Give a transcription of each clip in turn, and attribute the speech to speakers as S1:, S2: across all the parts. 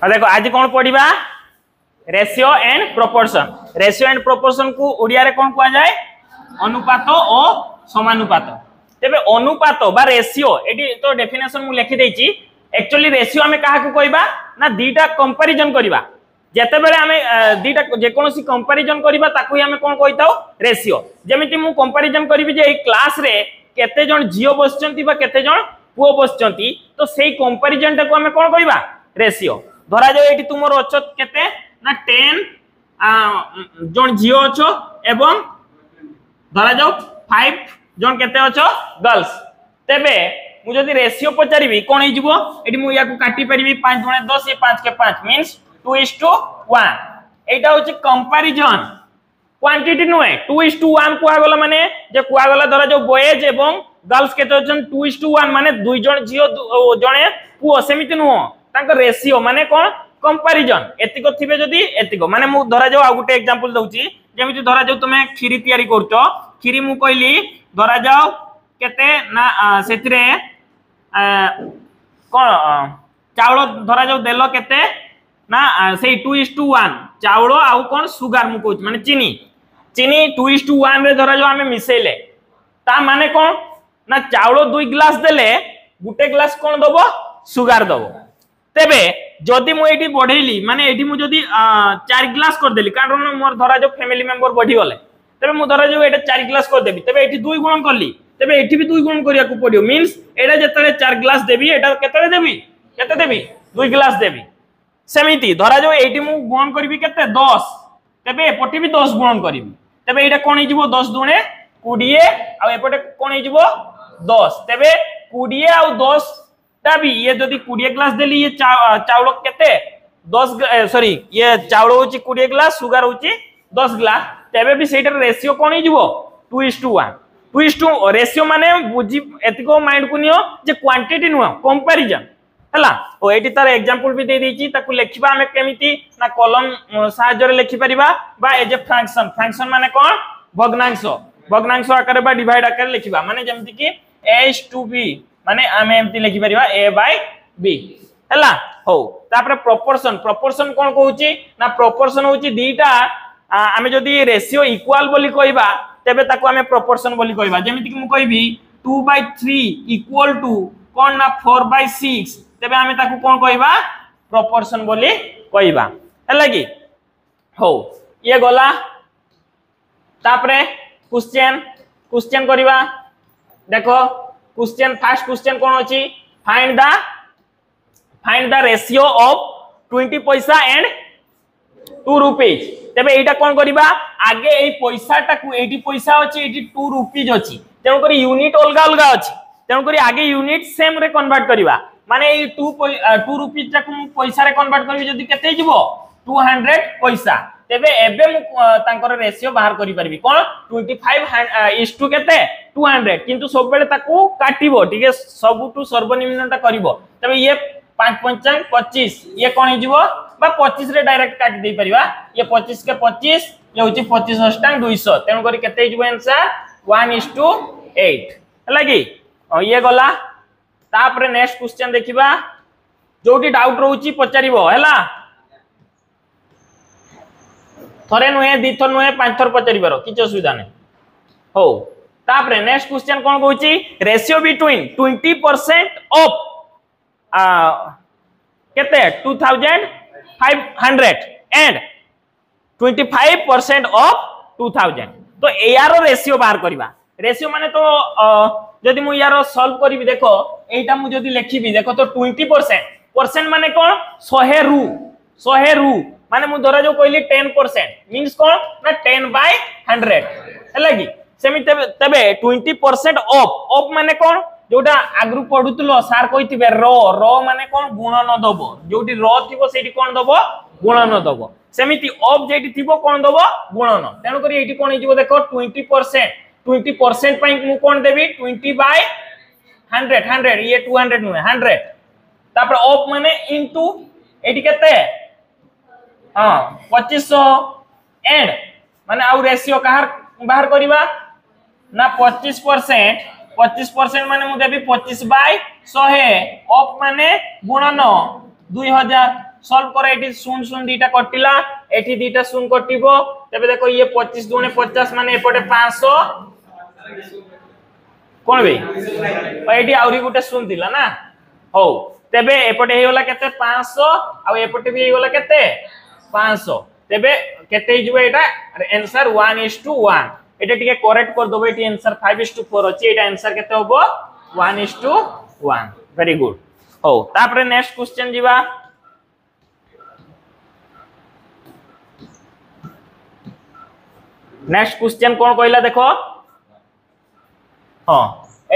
S1: देखो आज कौन पढ़ा ratio and proportion. Ratio and proportion को ओडिया रे कौन कहा जाए अनुपात और समानुपात। तेबे अनुपात बा रेशियो एटी तो डेफिनेशन मु लिखि देछि। एक्चुअली रेशियो हमें काहा को कहबा ना दीटा कंपैरिजन करबा। जेते बेले हमें दीटा जे कोनोसी कंपैरिजन करबा ताकू ही हमें कोन कहिताओ रेशियो। जेमिति मु कंपैरिजन करबी जे ए क्लास रे केते जण झियो बसचंती बा केते जण पुओ बसचंती तो सेही कंपैरिजन टाको हमें कोन कहबा रेशियो। धरा जाओ एटी तुमरो अछ केते ना 10 जण झियो अछ एवं धरा जाओ 5 जण केते अछ गर्ल्स। तेबे मु जदी रेशियो पचारिबी कोन हे जिवो एटी मु या को काटी परिबी 5 गुणे 10 ये 5 के 5 मींस 2:1 एटा होची कंपैरिजन क्वांटिटी नुए 2:1 कुआ गला माने जे कुआ गला धरा जो बॉयज एवं गर्ल्स केते होचन 2:1 माने दुई जण झियो जणे पुओ सेमिति नुओ तांका रेशियो माने कोन कंपैरिजन एतिको थिबे जदी एतिको माने मु धरा जो आ गुटे एग्जांपल दउची जेमिति धरा जो तुमे खीरी तयारी करतो खीरी मु कहली धरा जाओ केते ना सेतिरे कोन चावल धरा जाओ देलो केते ना से 2:1 चावल आउ कोन सुगर मु कहू माने चीनी चीनी 2:1 रे धरा जो हमें मिसेले ता माने कोन ना चावल 2 ग्लास देले गुटे ग्लास कोन दबो सुगर दबो। तेबे जदी मु एठी बढ़ेली माने एठी मु जदी 4 ग्लास कर देली कारण मोर धरा जो फैमिली मेंबर बढ़ी गले तेबे मु धरा जो एटा 4 ग्लास कर देबी तेबे एठी 2 गुण करली तेबे एठी भी 2 गुण करिया को पडियो मींस एटा जतले 4 ग्लास देबी एटा केतले देबी केते देबी 2 ग्लास देबी। सेमिति धरा जो एठी मु गुण करबी केते 10 तेबे एपटी भी 10 गुण करबी तेबे एटा कोन हे जिवो 10 दुणे 20 आ एपटे कोन हे जिवो 10 तेबे 20 आ 10 ता भी ये जदी 20 ग्लास देली ये चावल केते 10 सॉरी ये चावल होची 20 ग्लास सुगर होची 10 ग्लास तेबे भी सेटर रेशियो कोन हे जिवो 2:1 2:2 रेशियो माने बुझी एतिको माइंड को नियो जे क्वांटिटी नुवा कंपैरिजन हला ओ एटी तार एग्जांपल भी दे देची ताकू लेखिबा हमें केमिति ना कॉलम सहायता रे लेखि परिबा बा एज ए फ्रैक्शन फ्रैक्शन माने कोन भग्नांश भग्नांश आकार बा डिवाइड आकार लेखिबा माने जेमति कि a/b माने हमें एमति लेखि परिबा a/b हला हो। तापर प्रोपोर्शन प्रोपोर्शन कोन कहूची ना प्रोपोर्शन होची दीटा हमें जदी रेशियो इक्वल बोली कहबा तेबे ताकू हमें प्रोपोर्शन बोली कहबा। जेमिति कि मु कहबी 2/3 इक्वल टू कोन ना 4/6 तेबे हमें ताकू कोन कहबा प्रोपोर्शन बोली कहबा हला कि हो। ये गला तापरे क्वेश्चन क्वेश्चन करबा देखो क्वेश्चन फर्स्ट क्वेश्चन कोन अछि फाइंड द रेशियो ऑफ 20 पैसा एंड 2 रुपीज। तेबे एटा कोन करबा आगे एई पैसाटा को एटी पैसा अछि एटी 2 रुपीज अछि तेन करी यूनिट अलगा अलगा अछि तेन करी आगे यूनिट सेम रे कन्वर्ट करबा माने ए 2 रुपीज टाकू पैसा रे कन्वर्ट करबी जदी केते जिवो 200 पैसा तेबे एबे मु तांकर रेशियो बाहर करि परबी कोन 25 केते 200 किंतु सब बेले ताकू काटिबो ठीके सबटू सर्वनिम्नटा करबो तबे ये 5 25 ये कोन हे जिवो बा 25 रे डायरेक्ट काट दे परिबा ये 25 के 25 ये होची 25 अष्टांग 200 तेन करी केते जिवो आंसर 1:8 हला कि ये गला। तापरे नेक्स्ट क्वेश्चन देखिबा जोटी डाउट रहउची पचारिबो हैला थरे नुए दी थर नुए पांच थर पचारिबारो किछ असुविधा नै हो। तापरे नेक्स्ट क्वेश्चन कोन कहउची रेशियो बिटवीन 20% ऑफ केते 2500 एंड 25% ऑफ 2000 तो एयारो रेशियो बाहर करबा। रेशियो माने तो जदि मु यारो सॉल्व करबी देखो एटा मु जदि लेखिबी देखो तो 20% परसेंट माने कोन 100 रु माने मु धरा जो कहली 10% मींस कोन ना 10/100 हला कि सेमि तबे 20% ऑफ माने कोन जोटा आगरु पढुतलो सार कहिथिबे रो माने कोन गुणन दबो जोटी रो थिबो सेठी कोन दबो गुणन दबो सेमिति ऑफ जेठी थिबो कोन दबो गुणन तेनो करी एठी कोन हिजो देखो 20% पई मु कोन देबी 20/100 ये 200 नु 100 तापर ऑफ माने इनटू एठी केते हां 2500 एंड माने आउ रेशियो बाहर करबा ना 25% माने मु देबी 25/100 ऑफ माने गुणन 2000 सॉल्व करो एटी शून्य शून्य दीटा कटिला एटी दीटा शून्य कटिबो तबे देखो ये 25 दुने 50 माने एपटे 500 कोन बे एटी आउरी गुटे शून्य दिला ना हो तबे एपटे हे होला केते 500 आ एपटे भी हे होला केते 500 तबे केते हिजबो एटा आंसर 1:1 एटा टिके करेक्ट कर दोबो एटी आंसर 5:4 अछि एटा आंसर केते होबो 1:1 वेरी गुड हो तापरे नेक्स्ट क्वेश्चन जीवा नेक्स्ट क्वेश्चन कोन कहला देखो हां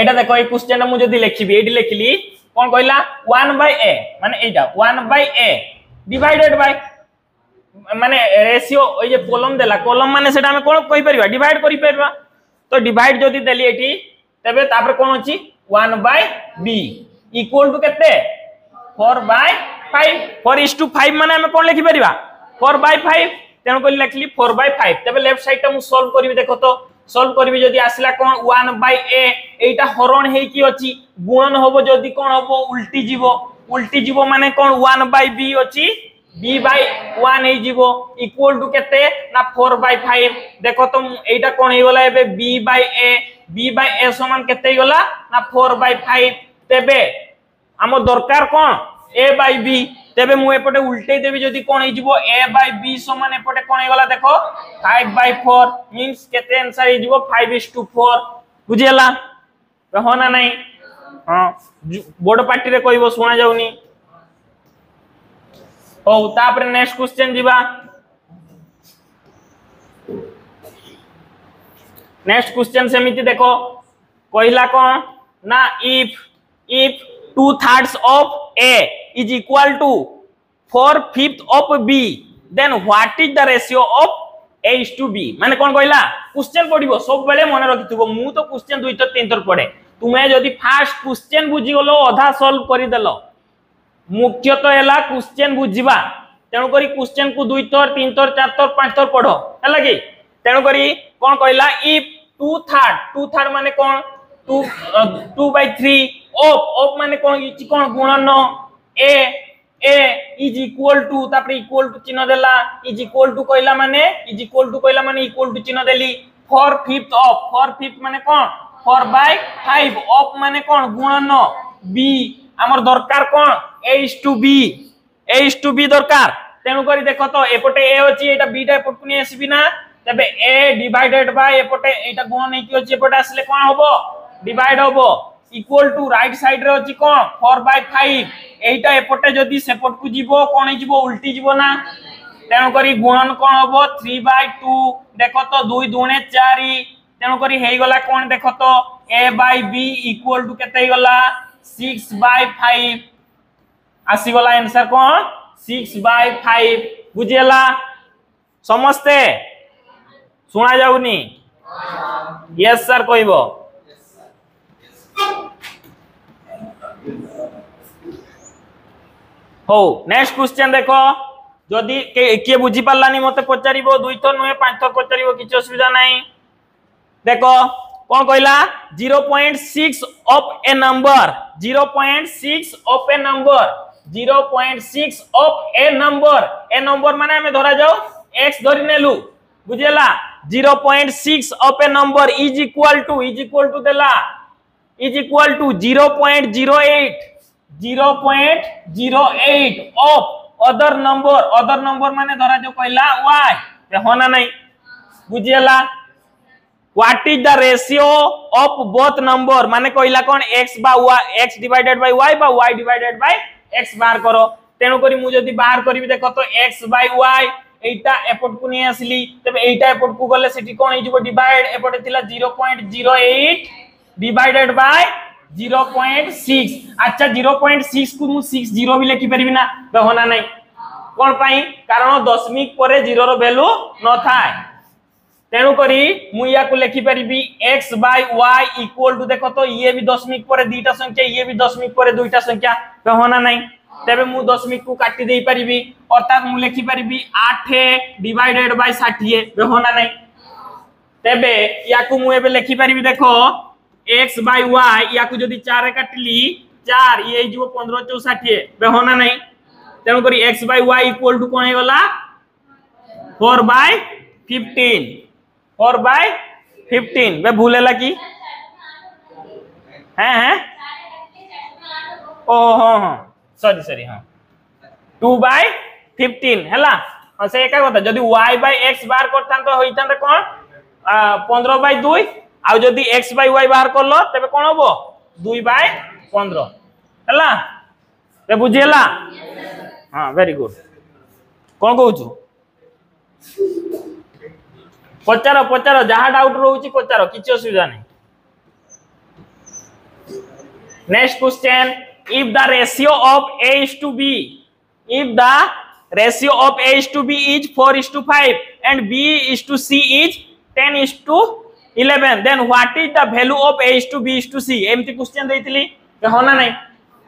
S1: एटा देखो ए क्वेश्चन मु जदी लिखिबी एडी लिखली कोन कहला 1/a माने एटा 1/a डिवाइडेड बाय माने रेशियो ओइ जे कॉलम देला कॉलम माने सेटा हम कोन कहि परिबा डिवाइड करि परिबा तो डिवाइड जदी देली एटी तबे तापर कोन अछि 1/b इक्वल टू केते 4/5 4:5 माने हम कोन लिखि परिबा 4/5 तेन को लिखली 4/5 तबे लेफ्ट साइड ता मु सॉल्व करबी देखो तो सॉल्व करबी जदी आसिला कोन 1/a एटा हरण हे की अछि गुणन होबो जदी कोन होबो उल्टी जीवो माने कोन 1/b अछि b/1 हे जीवो इक्वल टू केते ना 4/5 देखो तो एटा कोन हे गला एबे b/a समान केते हे गला ना 4/5 तबे हमो दरकार कोन a/b तबे मु एपटे उल्टे देबी जदी कोन हे जीवो a/b समान एपटे कोन हे गला देखो 5/4 मींस केते आंसर हे जीवो 5:4 बुझियला हो ना नहीं हां बोर्ड पार्टी रे कहबो सुना जाउनी हो तापर नेक्स्ट क्वेश्चन जीवा नेक्स्ट क्वेश्चन सेमिति देखो कहला कोन ना if 2/3 of a is equal to 4/5 of b then what is the ratio of a:b माने कोन कहला क्वेश्चन पढिबो सब बेले मन रखिथबो मु तो क्वेश्चन 2 3 थर पढे तुमे जदी फास्ट क्वेश्चन बुझी गलो आधा सॉल्व करि देलो मुख्य तो हैला क्वेश्चन बुझिबा तेनु करी क्वेश्चन को 2 थर 3 थर 4 थर 5 थर पढो हैला की तेनु करी कोन कहला if 2/3 माने कोन 2/3 ऑफ माने कोन गुणन a इज इक्वल टू तापर इक्वल टू चिन्ह देला इज इक्वल टू कहला माने इक्वल टू चिन्ह देली 4/5 ऑफ माने कोन 4/5 ऑफ माने कोन गुणन b हमर दरकार कोन a:b दरकार तेनु करी देखो तो एपटे a अछि एटा b टा एपट कुनी आसीबी ना तबे a डिवाइडेड बाय एपटे एटा गुण नै कि अछि एपटे आसले कोन होबो डिवाइड होबो इक्वल टू राइट साइड रे अछि कोन 4/5 एटा एपटे जदी सेपट को जीवो कोन हे जीवो उल्टी जीवो ना तेनु करी गुणन कोन होबो 3/2 देखो तो 2 दुने 4 तेनु करी हेई गला कोन देखो तो a/b इक्वल टू केते हे गला 6/5 आसी गला आंसर कोन 6/5 बुझियला समझते सुना जाउनी यस सर कहबो हो नेक्स्ट क्वेश्चन देखो जदी के बुझी पालानी मते पचारिबो 2 थर नुए 5 थर पचारिबो किछ असुविधा नाही देखो कोन कहला 0.6 of a number 0.6 of a number 0.6 of a number माने हमें धरा जाओ x धरि नेलु बुझियला 0.6 of a number is equal to देला is equal to 0.08 of other number माने धरा जो कहला y होना नहीं बुझियला what is the ratio of both number माने कहला कोन x बा y x divided by y बा y डिवाइडेड बाय x बाहर करो तेनु करी मु जदी बाहर करबी देखो तो x बाय y एटा एपट को नै आसली तबे एटा एपट को गले सेठी कोन हिजबो डिवाइड एपटे थिला 0.08 डिवाइडेड बाय 0.6 अच्छा 0.6 को मु 60 भी लिखि परबी ना होना नहीं कोन पई कारण दशमिक परे 0 रो वैल्यू न थाय तेनु करी मु या को लिखि परबी x by y equal to देखो तो ये भी दशमिक परे दुईटा संख्या ये भी दशमिक परे दुईटा संख्या होना नहीं तबे मु दशमिक को काटी देई परिबी अर्थात मु लिखि परिबी 8 डिवाइडेड बाय 60 होना नहीं तबे या को मु एबे लिखि परिबी देखो x बाय y या को जदी 4 काटली 4 ये जो 15 64 होना नहीं तेणु करी x by y equal to कोन हे गला 4/15 4/15 बे भूलेला की हैं ओ हां सॉरी हां 2/15 हला से एका कथा जदी y by x बाहर करथान तो होइथान कोन 15/2 आ जदी x by y बाहर करलो तबे कोन होबो 2/15 हला बे बुझियला हां वेरी गुड कोन कहूछु पचारो जहा डाउट रहउची पचारो किछ असुविधा नहीं next question if the ratio of a is to b if the ratio of a is to b is 4:5 and b is to c is 10:11 then what is the value of a is to b is to c एमती question देइतली हो ना नहीं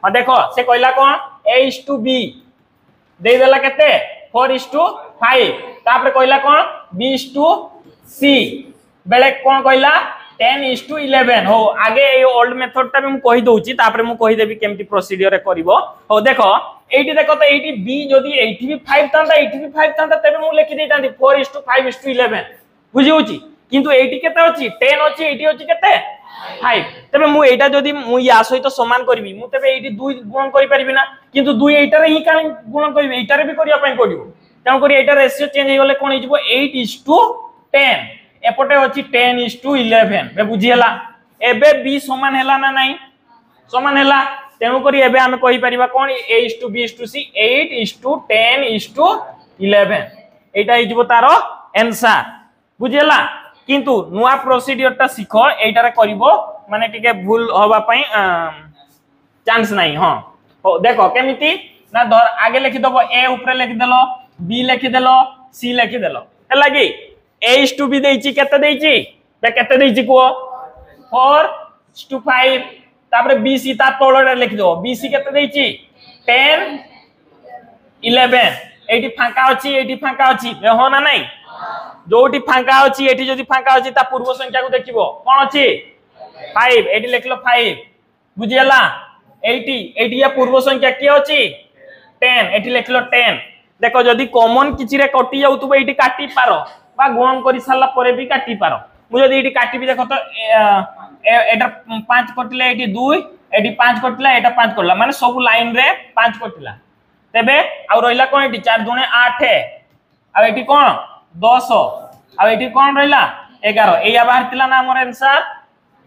S1: हां देखो से कहला कोन a is to b दे देला केते 4:5 तापर कहला कोन b is to c बेले कोन कहला 10:11 हो आगे ए ओल्ड मेथड टा भी मु कहि दोउची तापर मु कहि देबी केमती प्रोसीजर रे करबो हो देखो एठी देखो तो एठी b जदी एठी भी 5 तांता एठी भी 5 तांता तबे मु लिखि देतांती 4:5:11 बुझी होची किंतु एठी केते होची 10 होची एठी होची केते 5 तबे मु एटा जदी मु या सहित समान करबी मु तबे एठी 2 गुण करि परिबी ना किंतु 2 एटा रे ही का गुण करबी एटा रे भी करिया पय पडिबो तन करी एटा रेशियो चेंज हे गले कोन हे जिवो 8:10 एपटे होची 10:11 बे बुझियला एबे b समान हैला ना नहीं समान हैला तेनु करी एबे हमें कहि परिबा कोन a:b:c 8:10:11 एटा हे जिवो तारो आंसर बुझियला किंतु नुआ प्रोसीजर ता सिखो एटा रे करिवो माने टिके भूल होबा पई चांस नहीं हां हो देखो केमिति ना धर आगे लिखि दबो a ऊपर लिखि देलो b लिखि देलो c लिखि देलो हैला की a is to b देइची केते देइची बे केते देइची को 4:5 तापर b c ता तोळरे लिखि दो b c केते देइची 10 11 एठी फांका अछि बे हो ना नहीं जोटी फांका अछि एठी जदी फांका अछि ता पूर्व संख्या को देखिबो कोन अछि 5 एठी लिखलो 5 बुझियला एठी या पूर्व संख्या के अछि 10 एठी लिखलो 10 देखो जदी कॉमन किछि रे कटि जाउतबो एठी काटी पारो बा गुणन करि साला परे भी काटी पारो मु जदी एठी काटी भी देखो तो एटा 5 कटले एठी 2 एठी 5 कटला एटा 5 कटला माने सब लाइन रे 5 कटला तबे आ रहिला कोन एठी 4 दुने 8 आ एठी कोन 10 आ एठी कोन रहिला 11 एया बाहर तिला ना हमर आंसर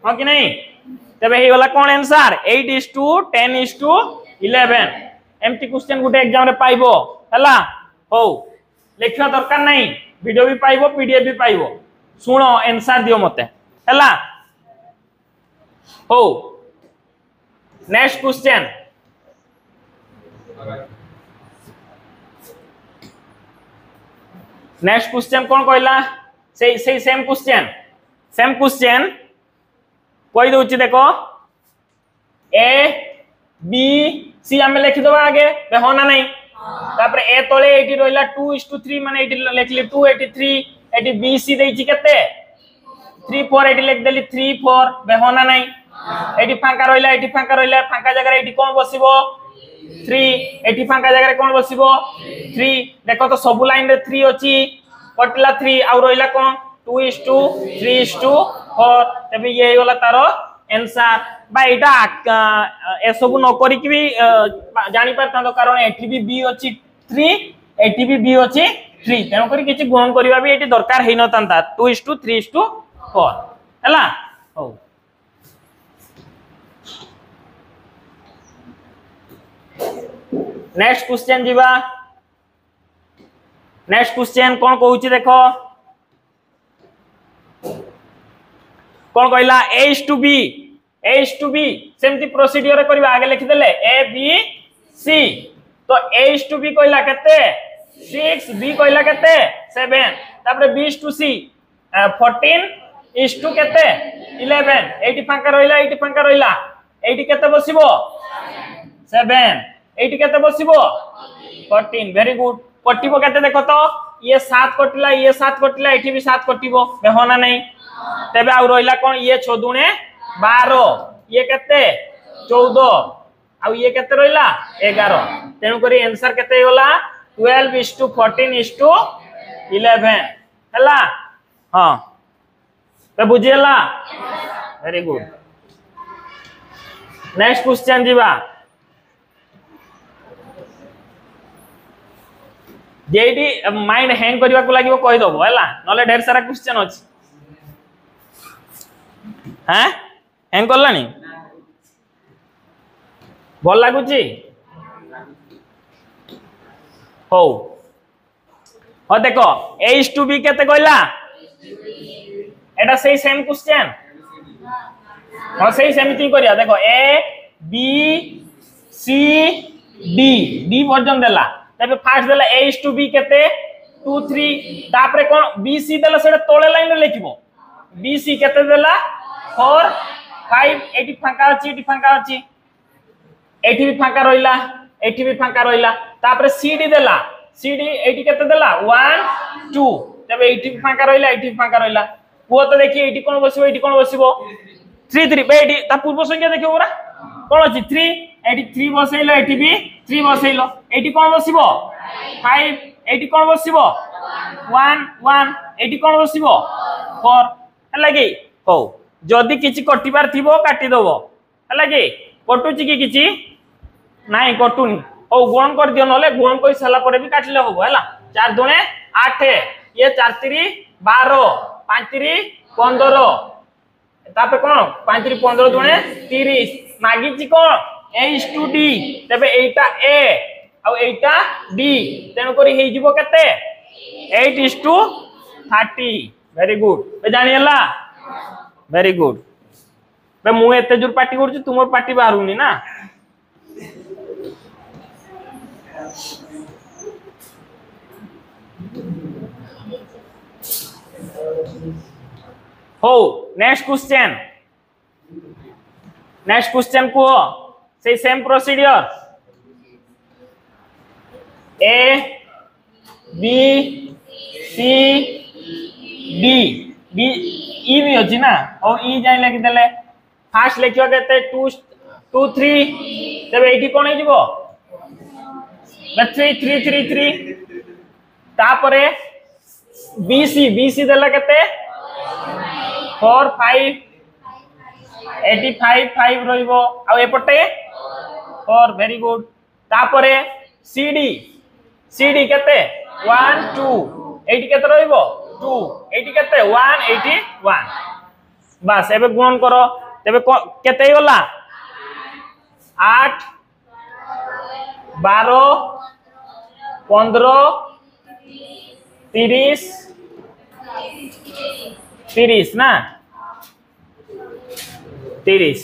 S1: हो कि नहीं तबे हे वाला कोन आंसर 8:10:11 एमटी क्वेश्चन गुटे एग्जाम रे पाइबो हला हो लिखियो दरकार नहीं वीडियो भी पाइबो पीडीएफ भी पाइबो सुनो आंसर दियो मते हला हो नेक्स्ट क्वेश्चन कोन कहला से सेम क्वेश्चन कोइ दोची देखो ए बी सी हमें लिखि दबा आगे बे होना नहीं तापर ए तळे एटी रोइला 2:3 माने एटी लिखली 283 एटी बी सी देइची केते 3 4 एटी लिख देली 3 4 बे होना नहीं एटी फांका रोइला फांका जगह एटी कोन बसिबो 3 एटी फांका जगह कोन बसिबो 3 देखो तो सब लाइन रे 3 अछि कटला 3 आ रोइला कोन 2:3:4 तबे ये वाला तारो आंसर बा एटा ए सब न करी कि भी जानि परता तो कारण एठी भी बी अछि 3 एठी भी बी अछि 3 तेनो करी किछि गुणन करबा भी एठी दरकार हेइ न तांता 2:3:4 हला हो नेक्स्ट क्वेश्चन जीवा नेक्स्ट क्वेश्चन कोन कहूची देखो कोन कहला a is to b सेमती प्रोसीजर करबा आगे लिखि देले a b c तो a is to b कहला केते 6 b कहला केते 7 तापर b is to c 14 is to केते 11 एटी फांका रोइला एटी केते बसिबो 7 एटी केते बसिबो 14 वेरी गुड कटिबो केते देखो तो ये 7 कटिला एटी भी 7 कटिबो बे होना नहीं तबे आ रोइला कोन ये 6 दुने 12 ये केते 14 आउ ये केते रहिला 11 तेनु करी आंसर केते होला 12:14:11 हला हां तो बुझियला वेरी गुड नेक्स्ट क्वेश्चन जीवा जेडी माइंड हैंग करबा को लागिवो कहि दबो हला नले ढेर सारा क्वेश्चन अछि हैं हैंग करलानी भल लागुची हो हो देखो a/b केते कहला एटा सही सेम क्वेश्चन हां सही सेमिति करिया देखो a b c d d version देला तबे फास्ट देला a/b केते 2 3 तापरे कोन bc देला सेटा तोळे लाइन रे लिखिबो bc केते देला 4 5 एटी फांका अछि एठी भी फांका रहिला एठी भी फांका रहिला तापरे cd देला cd एठी केते देला 1 2 तबे एठी भी फांका रहिला पुओ तो देखि एठी कोन बसिबो 3 3 बे एठी ता पूर्व संख्या देखियो पूरा कोन अछि 3 एठी 3 बसैलो एठी भी 3 बसैलो एठी कोन बसिबो 5 एठी कोन बसिबो 1 1 एठी कोन बसिबो 4 हला कि हो जदी किछि कटिबार थिबो काटि दबो हला कि कटुची कि किछि नाही कटुनी ओ गुण कर दियो नले गुण कइ साला परे भी काटले होबो हला 4 दुने 8 ये 4 3 12 5 3 15 तापे कोन 5 3 15 दुने 30 मागी छि कोन a/d तबे एटा a आ एटा d तेनु करी हेइ जिवो केते 8:30 वेरी गुड बे जानि हला वेरी गुड बे मु एते जुर पार्टी करछु तुमर पार्टी बाहरुनी ना हो नेक्स्ट क्वेश्चन को से same procedure a b c d d ई भी अछि ना और ई जाय लगे देले फास्ट लिखियो केते 2 2 3 तबे एठी कोन हे जिवो 3 3 3 3 तापरे bc देला केते 4 5 85 5 रहिबो आ एपटे 4 वेरी गुड तापरे cd केते 1 2 एठी केते रहिबो 2 एठी केते 181 बस एबे गुणन करो तबे केते होला 8 12 15 30 ना 30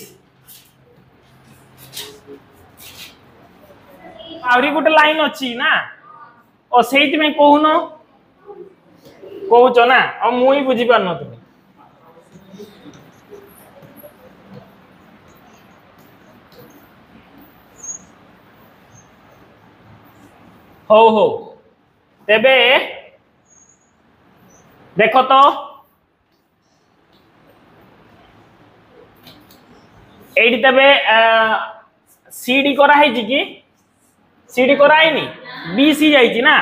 S1: आवरी गुटे लाइन अछि ना ओ सेहिति में कहूनो कहूचो ना और मुई बुझी पार न तुम हो तेबे देखो तो एडी तबे सीडी करा है कि सीडी करा है नी बीसी जाई छी ना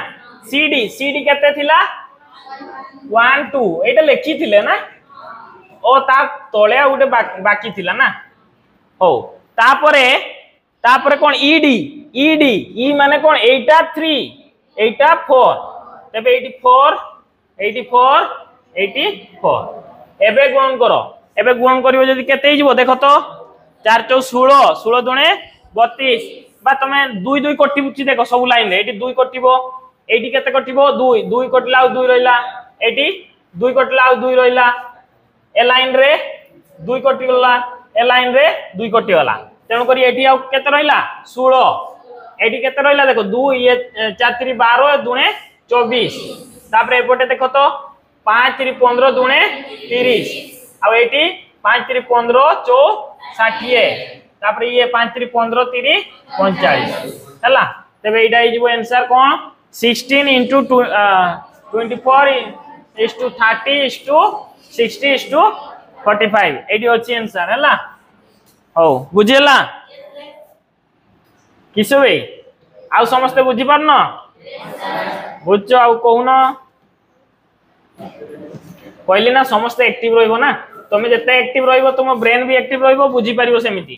S1: सीडी केते थिला 1 2 एटा लेखि थिले ना ओ ता तळे उडे बाकी थिला ना हो तापरे कोन ईडी ई माने कोन 8 3 8 4 तबे 84 एबे गुणन करो एबे गुणन करिवो जदी केते हिजबो देखो तो 4 4 16 16 दुने 32 बा तमे 2 2 कटिबुची देखो सब लाइन रे एटी 2 कटिबो एटी केते कटिबो 2 2 कटला 2 रहिला एटी 2 कटला 2 रहिला ए लाइन रे 2 कटिगला ए लाइन रे 2 कटिगला तेनु करी एटी आ केते रहिला 16 एटी केते रहिला देखो 2 ये 4 3 12 दुने 24 तापरे एपटे देखो तो 5 3 15 दुने 30 आ एटी 5 3 15 60 तापरे ये 5 3 15 30 39 हला तबे एटा हिजबो answer cone 16 into 24 is to 30 is to 60 is to 45 eighty अछि आंसर हला हो बुझेला किसु भाई आउ समस्ते बुझी पारन बुझ आउ कहून कहली ना समस्ते एक्टिव रहिबो ना तुम जिते एक्टिव रहिबो तुम ब्रेन भी एक्टिव रहिबो बुझी पारिबो सेमिति